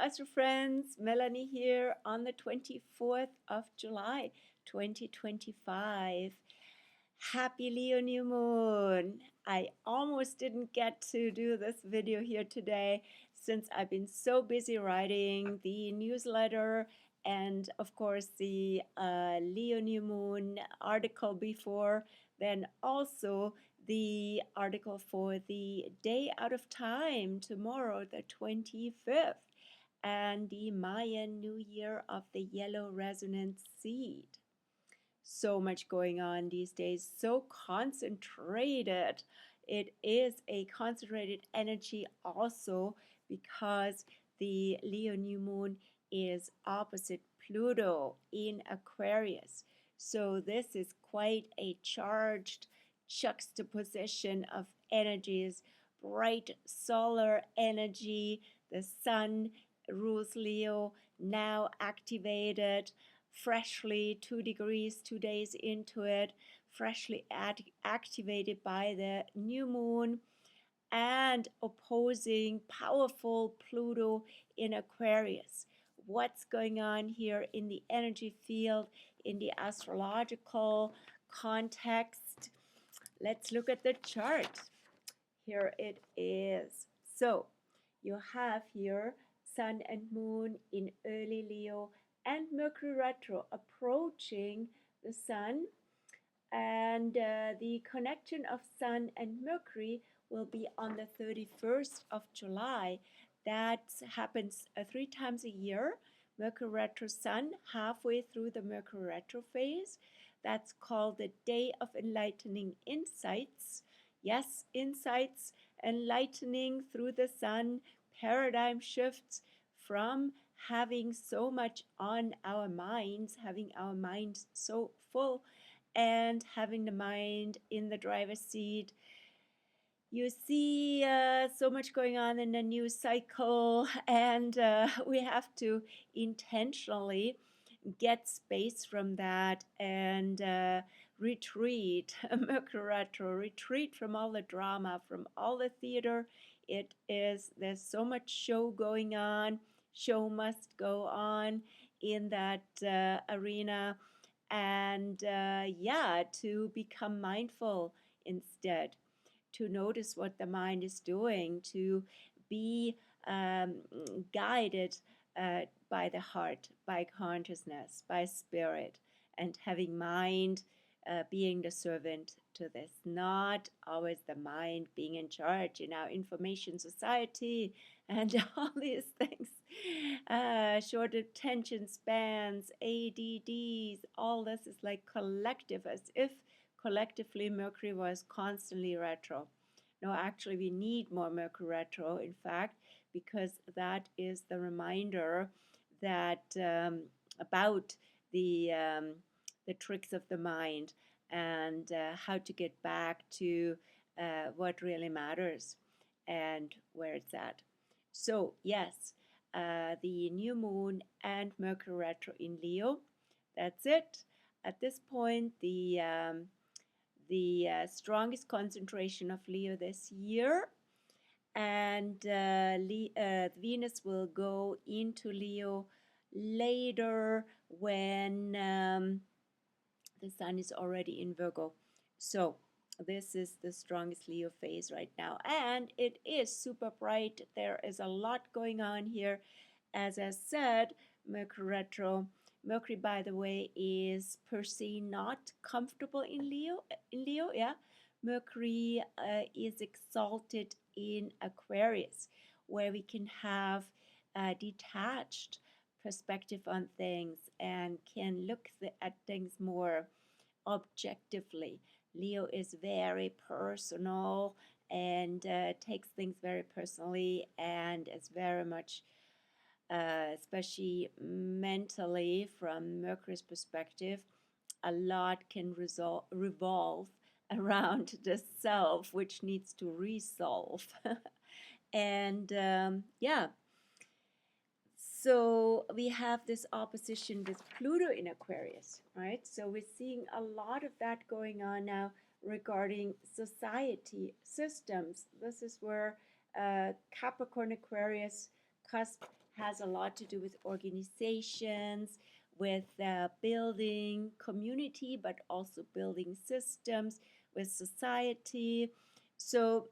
Astro friends, Melanie here on the 24th of July 2025. Happy Leo new moon. I almost didn't get to do this video here today since I've been so busy writing the newsletter and of course the Leo new moon article before, then also the article for the day out of time tomorrow, the 25th, and the Mayan New Year of the yellow resonant seed. So much going on these days, so concentrated. It is a concentrated energy also because the Leo new moon is opposite Pluto in Aquarius. So this is quite a charged juxtaposition of energies, bright solar energy. The sun rules Leo, now activated, freshly 2 degrees, 2 days into it, freshly activated by the new moon, and opposing powerful Pluto in Aquarius. What's going on here in the energy field, in the astrological context? Let's look at the chart. Here it is. So you have here Sun and Moon in early Leo and Mercury retro approaching the Sun, and the connection of Sun and Mercury will be on the 31st of July. That happens 3 times a year. Mercury retro Sun halfway through the Mercury retro phase. That's called the Day of Enlightening Insights. Yes, insights, enlightening through the Sun, paradigm shifts from having so much on our minds, having our minds so full, and having the mind in the driver's seat. You see so much going on in the news cycle, and we have to intentionally get space from that and retreat, Mercury retro, retreat from all the drama, from all the theater. There's so much show going on. Show must go on in that arena, and to become mindful instead, to notice what the mind is doing, to be guided by the heart, by consciousness, by spirit, and having mind being the servant to this, not always the mind being in charge in our information society and all these things. Short attention spans, ADDs, all this is like collective, as if collectively Mercury was constantly retro. No, actually we need more Mercury retro, in fact, because that is the reminder that about the tricks of the mind and how to get back to what really matters and where it's at. So yes, the new moon and Mercury retro in Leo. That's it. At this point, the strongest concentration of Leo this year, and Venus will go into Leo later when the Sun is already in Virgo. So this is the strongest Leo phase right now, and it is super bright. There is a lot going on here. As I said, Mercury retro. Mercury, by the way, is per se not comfortable in Leo, yeah. Mercury is exalted in Aquarius, where we can have a detached perspective on things and can look at things more objectively. Leo is very personal and takes things very personally and is very much, especially mentally from Mercury's perspective, a lot can revolve around the self, which needs to resolve. And so we have this opposition with Pluto in Aquarius, right? So we're seeing a lot of that going on now regarding society, systems. This is where Capricorn Aquarius cusp has a lot to do with organizations, with building community, but also building systems with society. So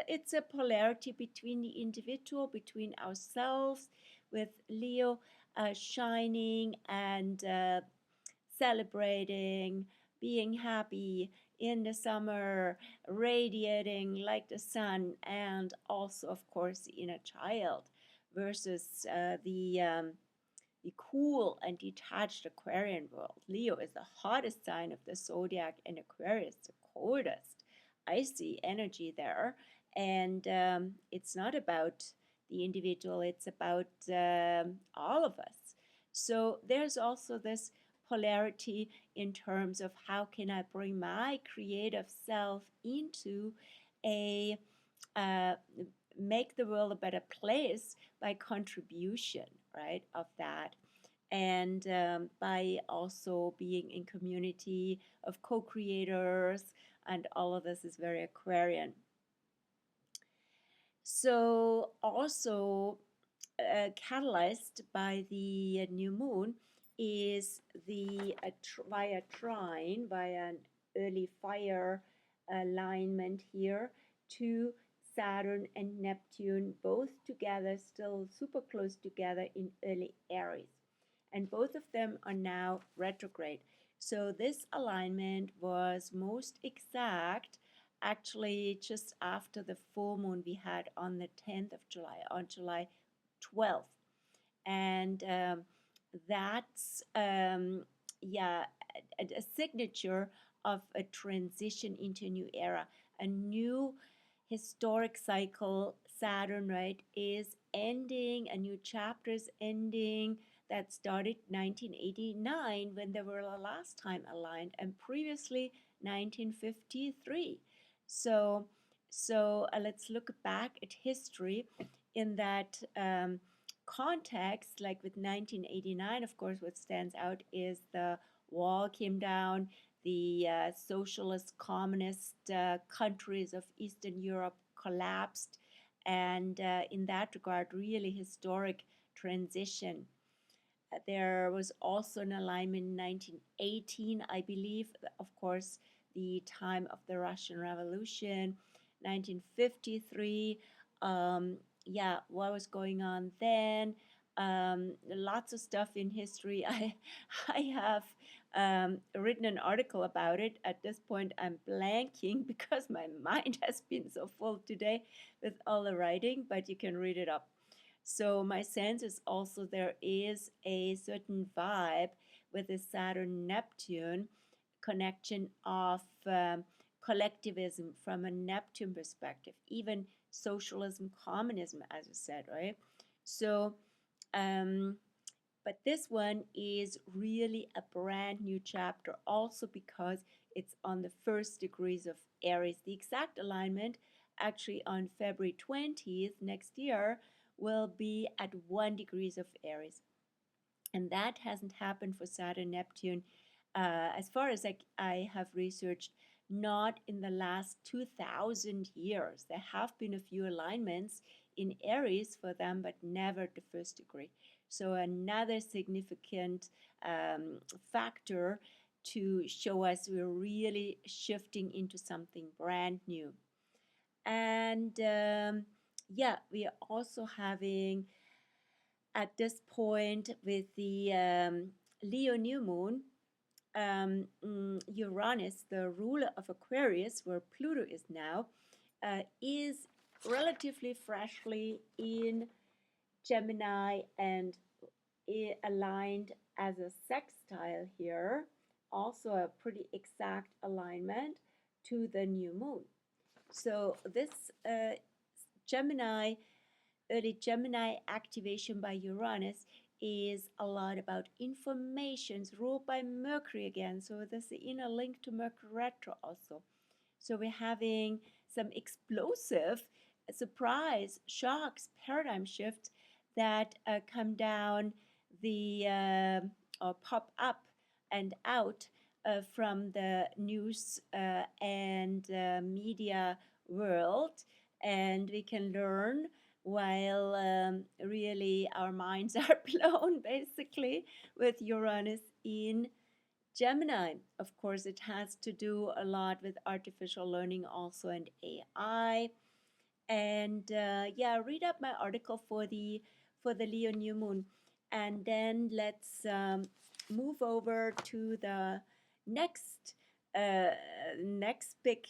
it's a polarity between the individual, between ourselves, with Leo shining and celebrating, being happy in the summer, radiating like the sun, and also, of course, the inner child versus the cool and detached Aquarian world. Leo is the hottest sign of the zodiac, and Aquarius the coldest. Icy energy there, and it's not about the individual, it's about all of us. So there's also this polarity in terms of how can I bring my creative self into a uh, make the world a better place by contribution, right, of that. And by also being in community of co-creators, and all of this is very Aquarian. So also catalyzed by the new moon is the via trine, via an early fire alignment here to Saturn and Neptune, both together, still super close together in early Aries. And both of them are now retrograde. So this alignment was most exact actually just after the full moon we had on the 10th of July, on July 12th. And that's, yeah, a signature of a transition into a new era, a new historic cycle. Saturn, right, is ending, a new chapter is ending that started 1989 when they were the last time aligned, and previously 1953. So let's look back at history in that context. Like with 1989, of course, what stands out is the wall came down, the socialist communist countries of Eastern Europe collapsed, and in that regard, really historic transition. There was also an alignment in 1918, I believe, of course, the time of the Russian Revolution, 1953. Yeah, what was going on then? Lots of stuff in history. I have written an article about it. At this point, I'm blanking because my mind has been so full today with all the writing, but you can read it up. So my sense is also there is a certain vibe with the Saturn Neptune connection of collectivism from a Neptune perspective, even socialism, communism, as I said, right? So, but this one is really a brand new chapter, also because it's on the first degrees of Aries. The exact alignment, actually on February 20th next year, will be at 1 degrees of Aries. And that hasn't happened for Saturn Neptune, as far as I have researched, not in the last 2,000 years. There have been a few alignments in Aries for them, but never the first degree. So another significant factor to show us we're really shifting into something brand new. And yeah, we are also having at this point with the Leo new moon, Uranus, the ruler of Aquarius, where Pluto is now, is relatively freshly in Gemini and aligned as a sextile here, also a pretty exact alignment to the new moon. So this early Gemini activation by Uranus is a lot about informations ruled by Mercury again. So there's the inner link to Mercury retro also. So we're having some explosive surprise, shocks, paradigm shifts that come down the or pop up and out from the news and media world, and we can learn while really our minds are blown basically with Uranus in Gemini. Of course, it has to do a lot with artificial learning also and AI. And yeah, read up my article for the Leo new moon, and then let's move over to the next uh, next big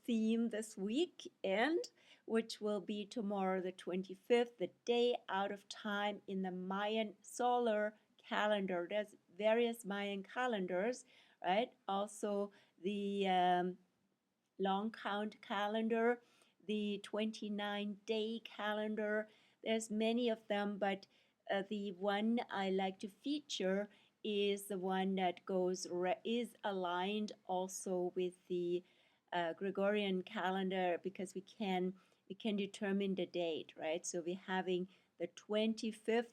theme this weekend, which will be tomorrow, the 25th, the day out of time in the Mayan solar calendar. There's various Mayan calendars, right? Also the long count calendar, the 29-day calendar. There's many of them, but the one I like to feature is the one that is aligned also with the Gregorian calendar, because we can determine the date, right? So we're having the 25th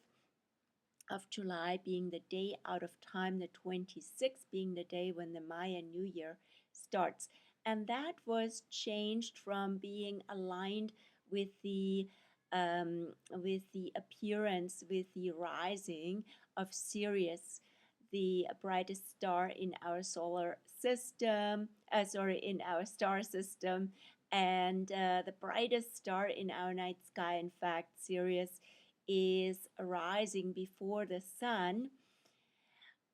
of July being the day out of time, the 26th being the day when the Mayan New Year starts. And that was changed from being aligned with the appearance, with the rising of Sirius, the brightest star in our solar system, in our star system, and the brightest star in our night sky. In fact, Sirius is rising before the sun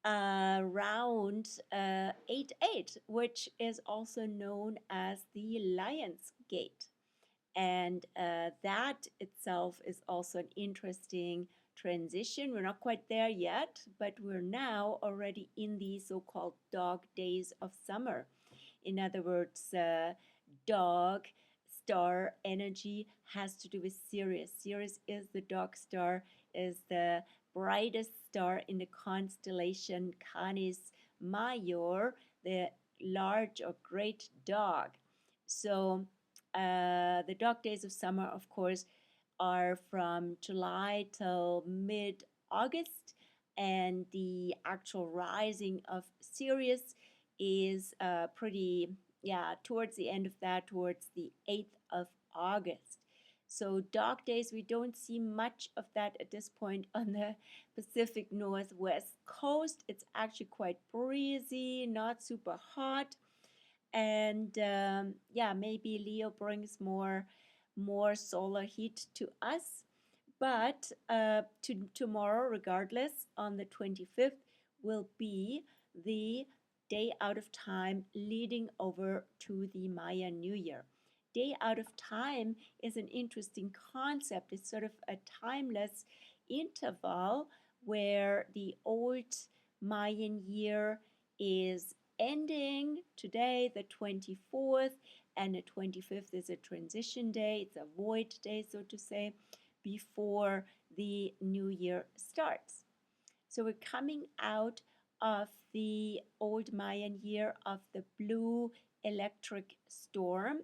around 8:8, which is also known as the Lion's Gate. And that itself is also an interesting transition. We're not quite there yet, but we're now already in the so-called dog days of summer. In other words, dog star energy has to do with Sirius. Sirius is the dog star, is the brightest star in the constellation Canis Major, the large or great dog. So the dog days of summer, of course, are from July till mid-August, and the actual rising of Sirius is pretty, yeah, towards the end of that, towards the 8th of August. So dog days, we don't see much of that at this point on the Pacific Northwest coast. It's actually quite breezy, not super hot, and yeah, maybe Leo brings more solar heat to us. But tomorrow, regardless, on the 25th, will be the day out of time leading over to the Mayan New Year. Day out of time is an interesting concept. It's sort of a timeless interval where the old Mayan year is ending today, the 24th, and the 25th is a transition day. It's a void day, so to say, before the new year starts. So we're coming out of the old Mayan year of the blue electric storm,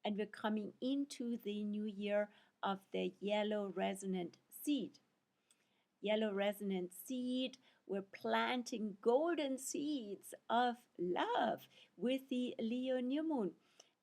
and we're coming into the new year of the yellow resonant seed. Yellow resonant seed, we're planting golden seeds of love with the Leo new moon.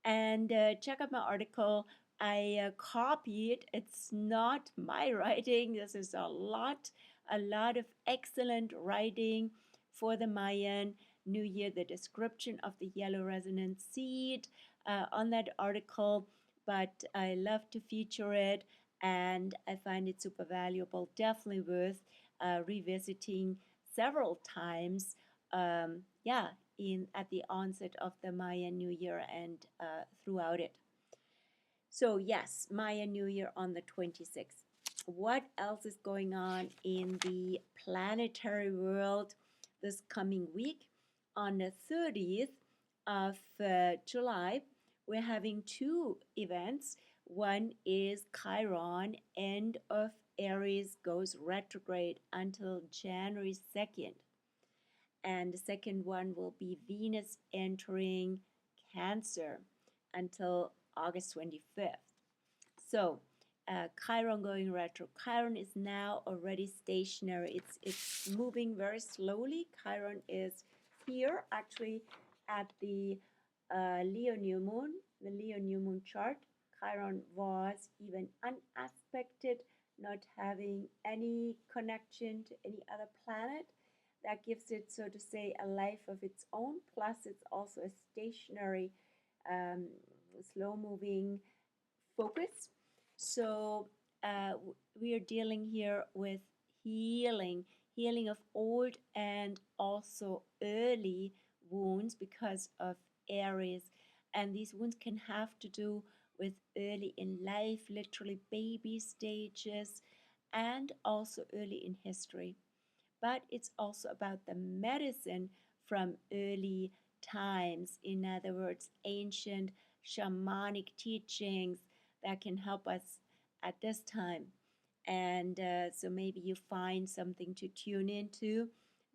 And check out my article. I copied. It's not my writing. This is a lot of excellent writing for the Mayan New Year. The description of the yellow resonant seed on that article, but I love to feature it, and I find it super valuable. Definitely worth revisiting several times. Yeah, in at the onset of the Mayan New Year and throughout it. So yes, Mayan New Year on the 26th. What else is going on in the planetary world this coming week? On the 30th of July, we're having two events. One is CHIRON, end of Aries goes retrograde until January 2nd. And the second one will be Venus entering Cancer until August 25th. So, Chiron going retro. Chiron is now already stationary. It's moving very slowly. Chiron is here, actually, at the Leo new moon, the Leo new moon chart. Chiron was even unaspected, not having any connection to any other planet. That gives it, so to say, a life of its own. Plus, it's also a stationary, um, slow moving focus. So we are dealing here with healing, healing of old and also early wounds because of Aries. And these wounds can have to do with early in life, literally baby stages, and also early in history. But it's also about the medicine from early times. In other words, ancient shamanic teachings that can help us at this time. And so maybe you find something to tune into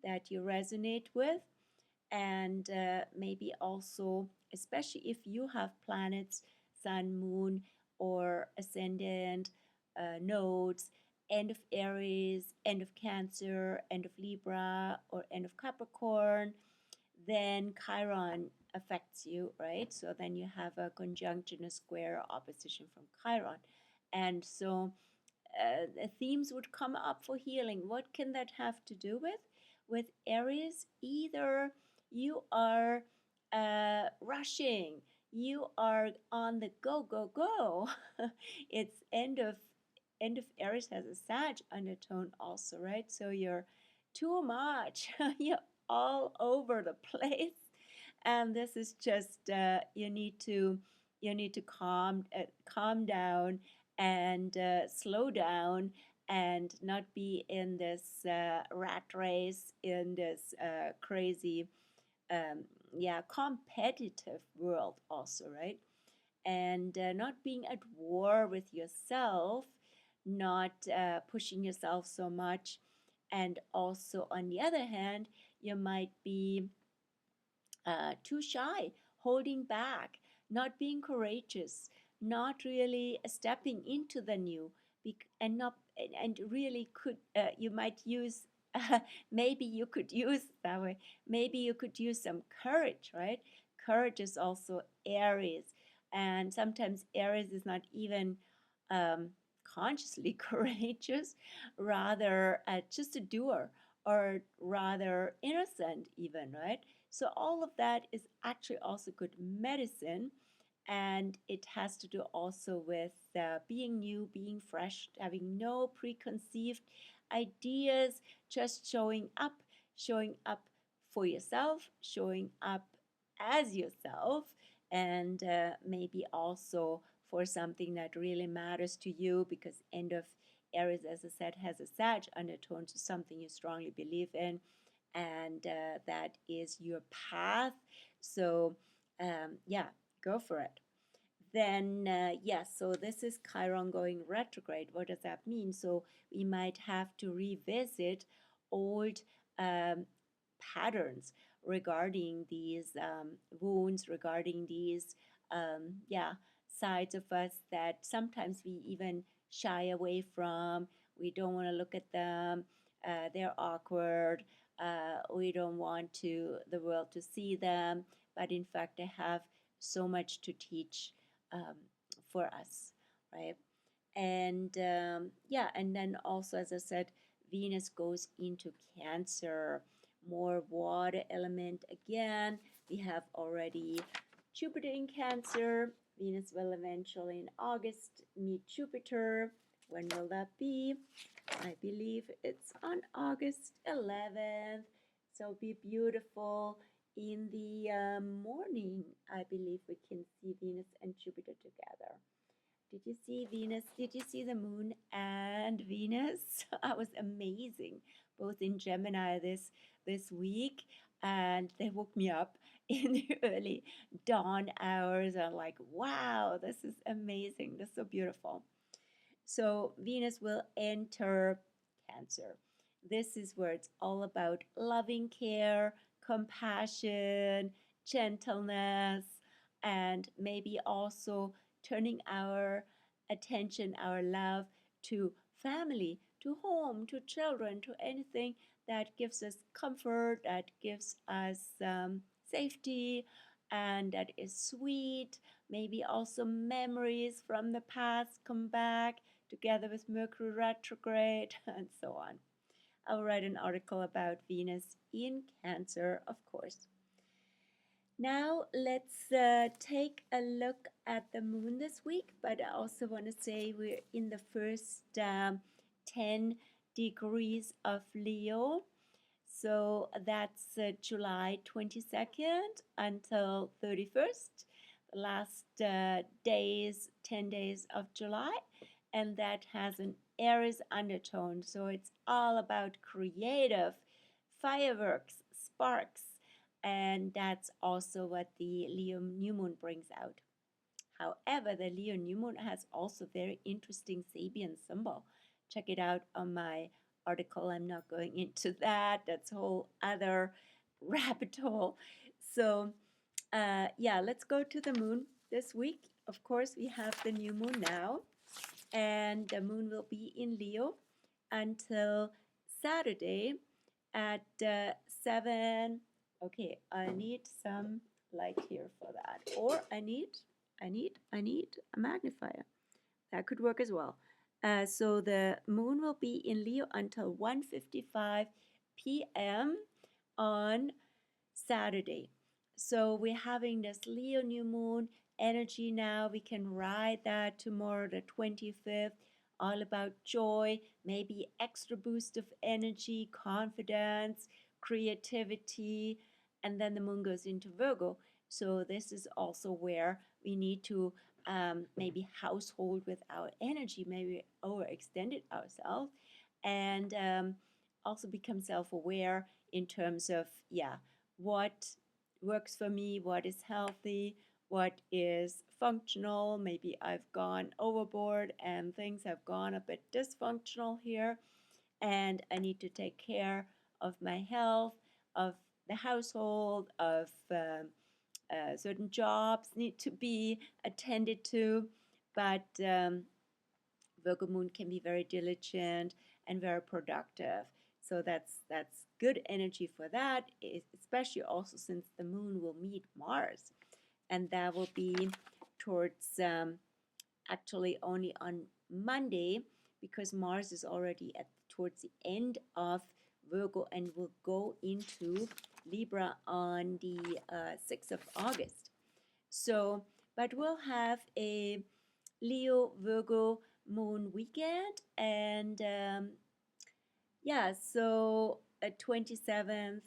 that you resonate with. And maybe also, especially if you have planets, sun, moon, or ascendant nodes, end of Aries, end of Cancer, end of Libra, or end of Capricorn, then Chiron affects you, right? So then you have a conjunction, a square, opposition from Chiron. And so the themes would come up for healing. What can that have to do with? With Aries, either you are rushing, you are on the go, go, go. It's end of Aries has a Sag undertone also, right? So you're too much. You're all over the place, and this is just you need to calm down and slow down and not be in this rat race, in this crazy, um, yeah, competitive world also, right? And not being at war with yourself, not pushing yourself so much. And also, on the other hand, you might be too shy, holding back, not being courageous, not really stepping into the new, and not and really could you might use maybe you could use that way. Maybe you could use some courage, right? Courage is also Aries, and sometimes Aries is not even um, consciously courageous, rather just a doer, or rather innocent, even, right? So all of that is actually also good medicine, and it has to do also with being new, being fresh, having no preconceived ideas, just showing up for yourself, showing up as yourself, and maybe also for something that really matters to you, because end of Aries, as I said, has a Sag undertone to something you strongly believe in, and that is your path. So, yeah, go for it. Then, yes, so this is Chiron going retrograde. What does that mean? So, we might have to revisit old um, patterns regarding these wounds, regarding these, yeah, sides of us that sometimes we even shy away from. We don't want to look at them. They're awkward. We don't want the world to see them, but in fact, they have so much to teach um, for us, right? And yeah, and then also, as I said, Venus goes into Cancer, more water element again. We have already Jupiter in Cancer. Venus will eventually in August meet Jupiter. When will that be? I believe it's on August 11th. So be beautiful. In the morning, I believe we can see Venus and Jupiter together. Did you see Venus? Did you see the moon and Venus? That was amazing. Both in Gemini this week, and they woke me up in the early dawn hours. I'm like, wow, this is amazing. This is so beautiful. So Venus will enter Cancer. This is where it's all about loving care, compassion, gentleness, and maybe also turning our attention, our love to family, to home, to children, to anything that gives us comfort, that gives us safety, and that is sweet, Maybe also memories from the past come back together with Mercury retrograde and so on. I'll write an article about Venus in Cancer, of course. Now let's take a look at the moon this week, but I also want to say we're in the first 10 degrees of Leo. So that's July 22nd until 31st, the last 10 days of July. And that has an Aries undertone. So it's all about creative fireworks, sparks. And that's also what the Leo new moon brings out. However, the Leo new moon has also very interesting Sabian symbol. Check it out on my article. I'm not going into that. That's a whole other rabbit hole. So, yeah, let's go to the moon this week. Of course, we have the new moon now, and the moon will be in Leo until Saturday at 7. Okay, I need some light here for that, or I need a magnifier. That could work as well. So the moon will be in Leo until 1:55 p.m. on Saturday. So we're having this Leo new moon energy now. We can ride that tomorrow, the 25th, all about joy, maybe extra boost of energy, confidence, creativity, and then the moon goes into Virgo. So this is also where we need to maybe household with our energy, maybe overextended ourselves, and also become self-aware in terms of, yeah, what works for me, what is healthy, what is functional. Maybe I've gone overboard and things have gone a bit dysfunctional here, and I need to take care of my health, of the household, of certain jobs need to be attended to. But Virgo moon can be very diligent and very productive. So that's good energy for that, especially also since the moon will meet Mars. And that will be towards actually only on Monday, because Mars is already towards the end of Virgo and will go into Libra on the 6th of August. So, but we'll have a Leo Virgo moon weekend, and yeah, so 27th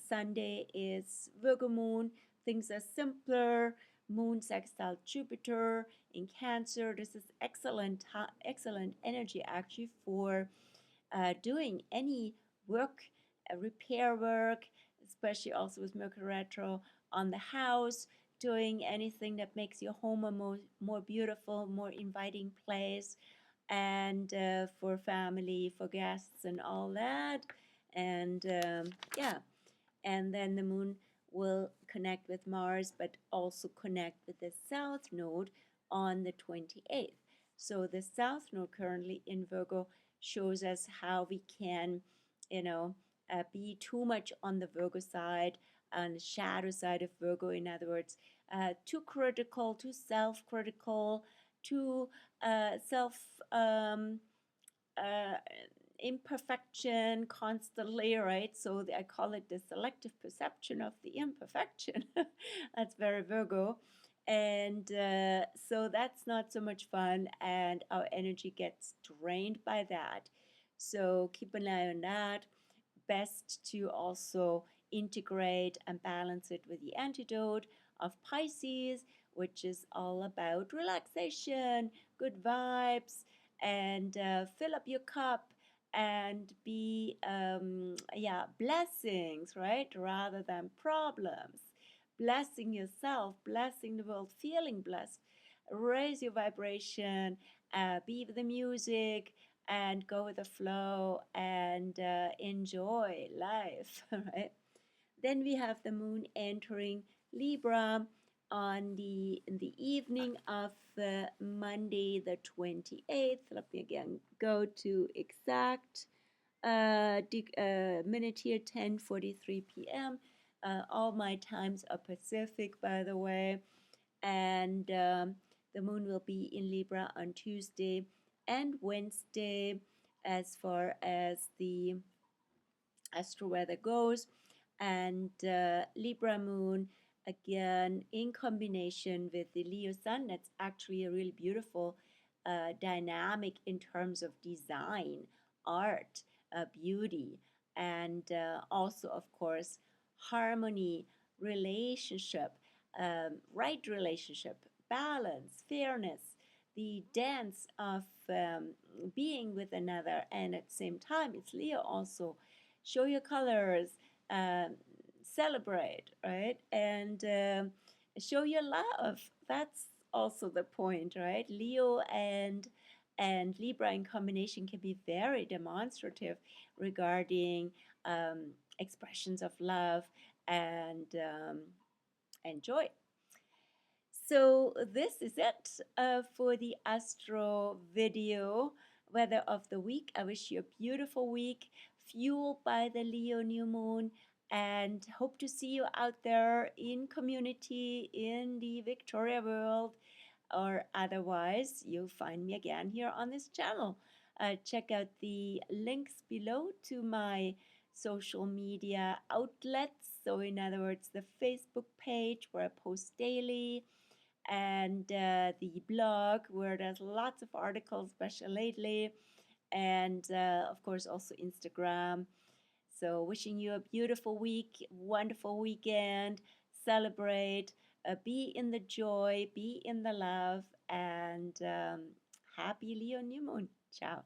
Sunday is Virgo moon. Things are simpler. Moon sextile Jupiter in Cancer. This is excellent energy actually for doing any work, repair work, especially also with Mercury retro on the house, doing anything that makes your home a more beautiful, more inviting place, and for family, for guests, and all that. And yeah, and then the moon will connect with Mars, but also connect with the south node on the 28th. So the south node currently in Virgo shows us how we can, be too much on the Virgo side, on the shadow side of Virgo, in other words, too critical, too self-critical, too self uh, imperfection constantly, right? So I call it the selective perception of the imperfection. That's very Virgo. And so that's not so much fun, and our energy gets drained by that. So keep an eye on that. Best to also integrate and balance it with the antidote of Pisces, which is all about relaxation, good vibes, and fill up your cup and be yeah, blessings, right, rather than problems. Blessing yourself, blessing the world, feeling blessed. Raise your vibration, be with the music, and go with the flow, and enjoy life. Right? Then we have the moon entering Libra on in the evening of Monday the 28th. Let me again go to exact minute here, 10:43 p.m. All my times are Pacific, by the way. and the moon will be in Libra on Tuesday and Wednesday as far as the Astro Weather goes, and Libra moon again in combination with the Leo sun. That's actually a really beautiful dynamic in terms of design, art, beauty, and also, of course, harmony, relationship, right relationship, balance, fairness, the dance of being with another, and at the same time, it's Leo also. Show your colors, um, celebrate, right? And show your love. That's also the point, right? Leo and Libra in combination can be very demonstrative regarding expressions of love and joy. So this is it for the Astro video weather of the week. I wish you a beautiful week fueled by the Leo new moon, and hope to see you out there in community in the Victoria world, or otherwise you'll find me again here on this channel. Check out the links below to my social media outlets. So in other words, the Facebook page where I post daily, and the blog where there's lots of articles, especially lately, and of course also Instagram. So wishing you a beautiful week, wonderful weekend, celebrate, be in the joy, be in the love, and happy Leo new moon. Ciao.